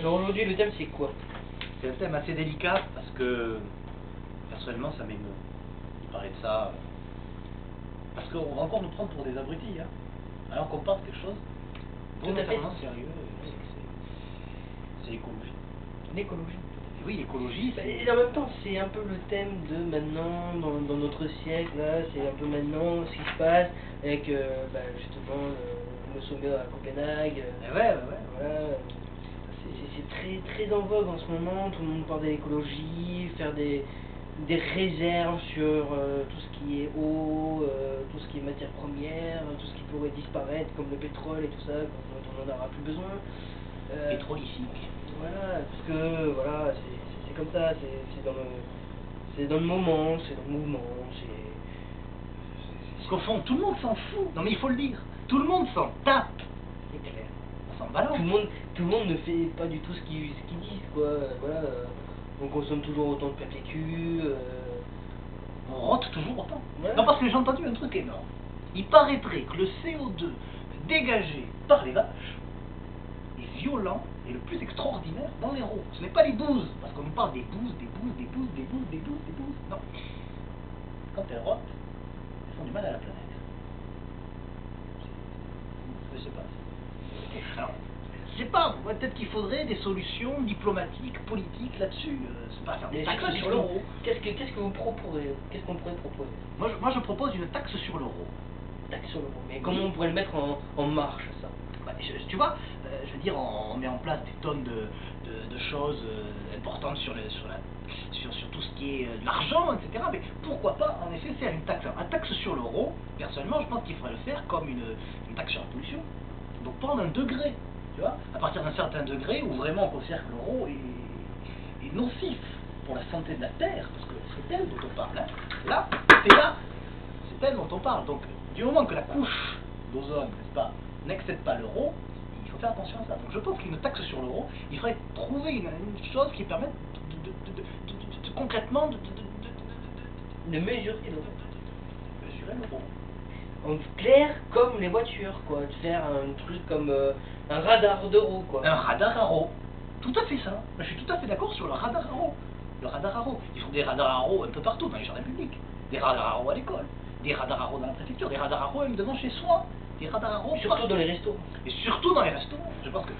Alors aujourd'hui, le thème, c'est quoi? C'est un thème assez délicat parce que personnellement ça m'émeut. Il parlait de ça. Parce qu'on va encore nous prendre pour des abrutis, hein. Alors qu'on parle de quelque chose volontairement sérieux, c'est l'écologie. L'écologie. Et oui, l'écologie, Et en même temps, c'est un peu le thème de maintenant, dans notre siècle, là, c'est un peu maintenant ce qui se passe avec justement le sommet à Copenhague. Ouais. Voilà. C'est très, très en vogue en ce moment, tout le monde parle de l'écologie, faire des réserves sur tout ce qui est eau, tout ce qui est matières premières, tout ce qui pourrait disparaître, comme le pétrole et tout ça, dont on n'en aura plus besoin. Pétrolifique. Voilà, parce que voilà, c'est comme ça, c'est dans le moment, c'est dans le mouvement, Parce qu'au fond, tout le monde s'en fout. Non mais il faut le dire. Tout le monde s'en tape. c'est clair. On s'en balance. Tout le monde ne fait pas du tout ce qu'ils disent, quoi. Voilà, on consomme toujours autant de papier cul. On rote toujours autant. Ouais. Non, parce que j'ai entendu un truc énorme. Il paraîtrait que le CO2 dégagé par les vaches est violent et le plus extraordinaire dans les l'Hérault. Ce n'est pas les bouses, parce qu'on nous parle des bouses. Non. Quand elles rotent, elles font du mal à la planète. Je sais pas. Alors, je sais pas, peut-être qu'il faudrait des solutions diplomatiques, politiques là-dessus. C'est pas faire des taxes sur l'euro. Qu'est-ce que vous proposez? Qu'est-ce qu'on pourrait proposer? Moi je propose une taxe sur l'euro. Taxe sur l'euro. Mais comment on pourrait le mettre en marche, ça? Bah, tu vois, je veux dire, on met en place des tonnes de choses importantes sur tout ce qui est de l'argent, etc. Mais pourquoi pas, en effet, faire une taxe? Alors, une taxe sur l'euro, personnellement, je pense qu'il faudrait le faire comme une taxe sur la pollution. Donc prendre un degré, tu vois, à partir d'un certain degré où vraiment on considère que l'euro est nocif pour la santé de la Terre, parce que c'est elle dont on parle. Hein. Là, c'est elle dont on parle. Donc, du moment que la couche d'ozone, n'est-ce pas, n'excède pas l'euro, il faut faire attention à ça. Donc je pense qu'une taxe sur l'euro, il faudrait trouver une chose qui permette concrètement de mesurer l'euro. En clair, comme les voitures, quoi. De faire un truc comme un radar d'euro, quoi. Un radar à eau. Tout à fait ça. Je suis tout à fait d'accord sur le radar à eau. Le radar à eau. Il faut des radars à eau un peu partout dans les jardins publics. Des radars à eau à l'école. Des radars à eau dans la préfecture. Des radars à eau même devant chez soi. Des radars à eau surtout dans les restaurants. Et surtout dans les restaurants. Je pense que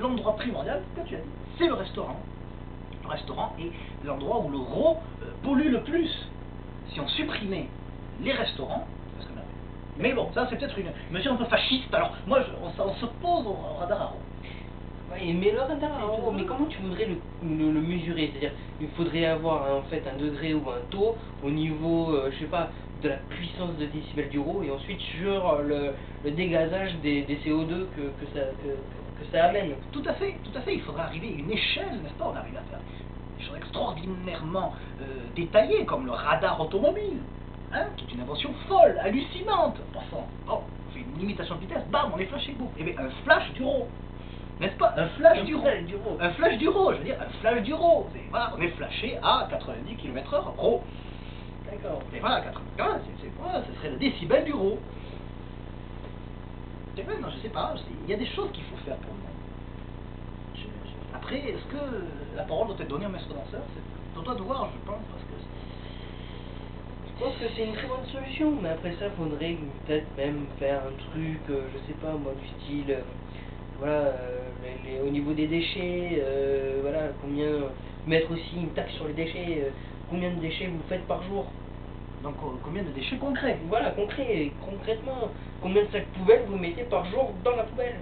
l'endroit primordial, comme tu as dit, c'est le restaurant. Le restaurant est l'endroit où l'euro pollue le plus. Si on supprimait les restaurants, ça serait merveilleux. Mais bon, ça c'est peut-être une mesure un peu fasciste. Alors moi, on s'oppose au radar à eau. Oui, mais le radar à eau, mais comment tu voudrais le mesurer? C'est-à-dire, il faudrait avoir en fait un degré ou un taux au niveau, je sais pas, de la puissance de décibels du euro, et ensuite sur le dégazage des CO2 que ça amène. Tout à fait. Il faudrait arriver à une échelle, n'est-ce pas? On arrive à faire des choses extraordinairement détaillées, comme le radar automobile. Hein, qui est une invention folle, hallucinante. Passant, bon, on fait une limitation de vitesse, bam, on est flashé, boum. Eh bien, un flash d'euro. N'est-ce pas? Un flash d'euro. Un flash d'euro, je veux dire, un flash d'euro. Voilà, on est flashé à 90 km/h, gros. D'accord. Et voilà, 80. Voilà, ce serait le décibel d'euro. Non, je sais pas, il y a des choses qu'il faut faire pour le monde. Après, est-ce que la parole doit être donnée au maître danseur? C'est à toi de voir, je pense, parce que... Je pense que c'est une très bonne solution, mais après ça, faudrait peut-être même faire un truc, je sais pas, moi, du style, voilà, au niveau des déchets, voilà, mettre aussi une taxe sur les déchets, combien de déchets vous faites par jour? Donc combien de déchets concrets? Voilà, concrètement, combien de sacs poubelles vous mettez par jour dans la poubelle?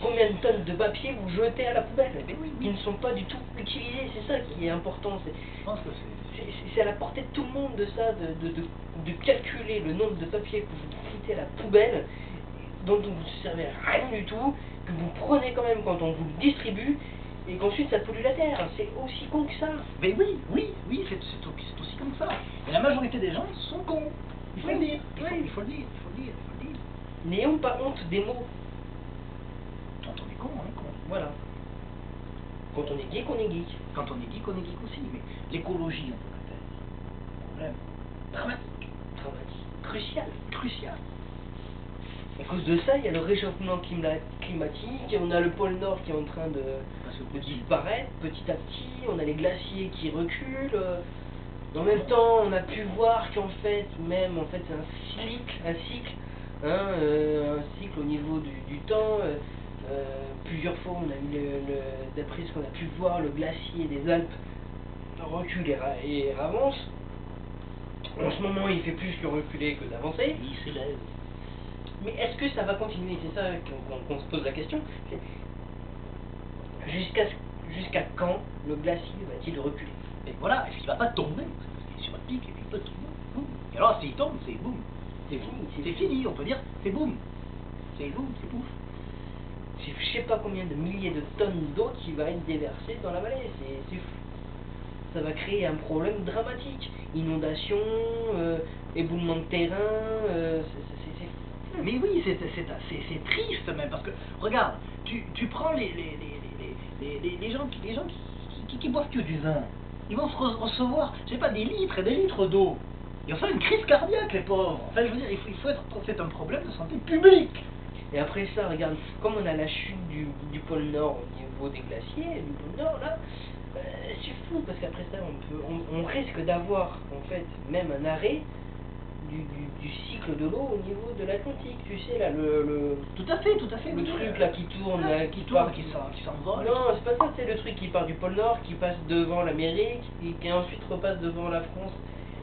Combien de tonnes de papier vous jetez à la poubelle? Oui. Qui ne sont pas du tout utilisés, c'est ça qui est important. Je pense que c'est à la portée de tout le monde de ça, de calculer le nombre de papiers que vous foutez à la poubelle, dont vous ne servez à rien du tout, que vous prenez quand même quand on vous le distribue, et qu'ensuite ça pollue la terre. C'est aussi con que ça. Mais oui, c'est aussi comme ça. Mais la majorité des gens sont cons. Il faut le dire. Il faut le dire. N'ayons pas honte des mots. Quand on est con, on est con. Voilà. Quand on est geek, on est geek. Quand on est geek aussi. Mais l'écologie, en tant que tel, problème dramatique. Crucial. À cause de ça, il y a le réchauffement climatique, et on a le pôle Nord qui est en train de disparaître petit à petit, on a les glaciers qui reculent. En même temps, on a pu voir qu'en fait, même en fait, c'est un cycle, hein, un cycle au niveau du temps. Plusieurs fois, on a eu d'après ce qu'on a pu voir, le glacier des Alpes recule et avance. En ce moment, il fait plus que reculer que d'avancer. Il s'élève. Mais est-ce que ça va continuer? C'est ça qu'on se pose la question. Jusqu'à quand le glacier va-t-il reculer? Et voilà, est-ce qu'il va pas tomber? Il est sur un pic et puis il peut tomber. Boum. Et alors, s'il tombe, c'est boum. C'est fini. C'est fini, on peut dire, c'est boum. C'est boum, c'est pouf. C'est je sais pas combien de milliers de tonnes d'eau qui va être déversée dans la vallée. C'est fou. Ça va créer un problème dramatique. Inondation, éboulement de terrain, c'est fou. Mais oui, c'est triste même, parce que, regarde, tu prends les gens qui boivent que du vin, ils vont se recevoir, je sais pas, des litres et des litres d'eau. Ils vont faire une crise cardiaque, les pauvres. Enfin, je veux dire, c'est un problème de santé publique. Et après ça, regarde, comme on a la chute du pôle Nord au niveau des glaciers, du pôle Nord là, c'est fou parce qu'après ça, on risque d'avoir en fait même un arrêt du cycle de l'eau au niveau de l'Atlantique. Tu sais là, Tout à fait. le truc là qui tourne, qui s'envole. Non, c'est pas ça, c'est le truc qui part du pôle Nord, qui passe devant l'Amérique, et qui ensuite repasse devant la France,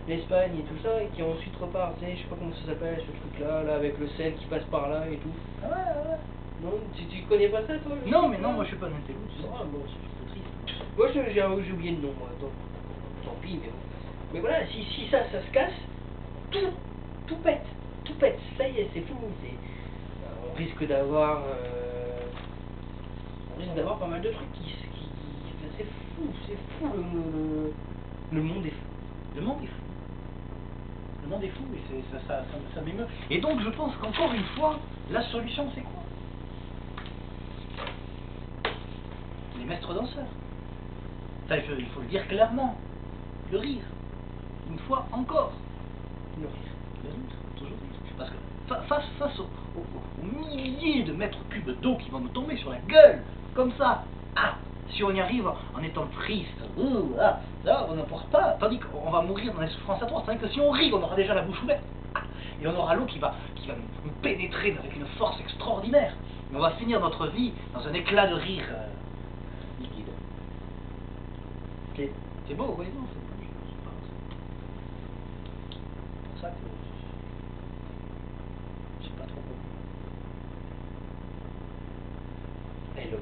l'Espagne et tout ça, et qui ensuite repart, tu sais, je sais pas comment ça s'appelle, ce truc là, avec le sel qui passe par là et tout. Ouais. Non, tu connais pas ça toi? Non, mais non, moi je suis pas un intello, tu sais. Ah, bon, C'est triste. moi j'ai oublié le nom, moi, tant pis, mais bon. Mais voilà, si ça se casse, tout pète, ça y est, c'est fou, on risque d'avoir pas mal de trucs c'est fou, le monde est fou. Le monde est fou. Le monde est fou et ça m'émeut. Et donc je pense qu'encore une fois, la solution c'est quoi? Les maîtres danseurs. Enfin, il faut le dire clairement. Le rire. Une fois encore. Le rire. Le rire, toujours rire. Parce que face aux milliers de mètres cubes d'eau qui vont nous tomber sur la gueule, comme ça, si on y arrive en étant triste, là, on n'en pourra pas, tandis qu'on va mourir dans les souffrances atroces, tandis que si on rit, on aura déjà la bouche ouverte, et on aura l'eau qui va nous pénétrer avec une force extraordinaire, et on va finir notre vie dans un éclat de rire liquide. C'est beau, oui, non, c'est pour ça que je sais pas trop. Hello.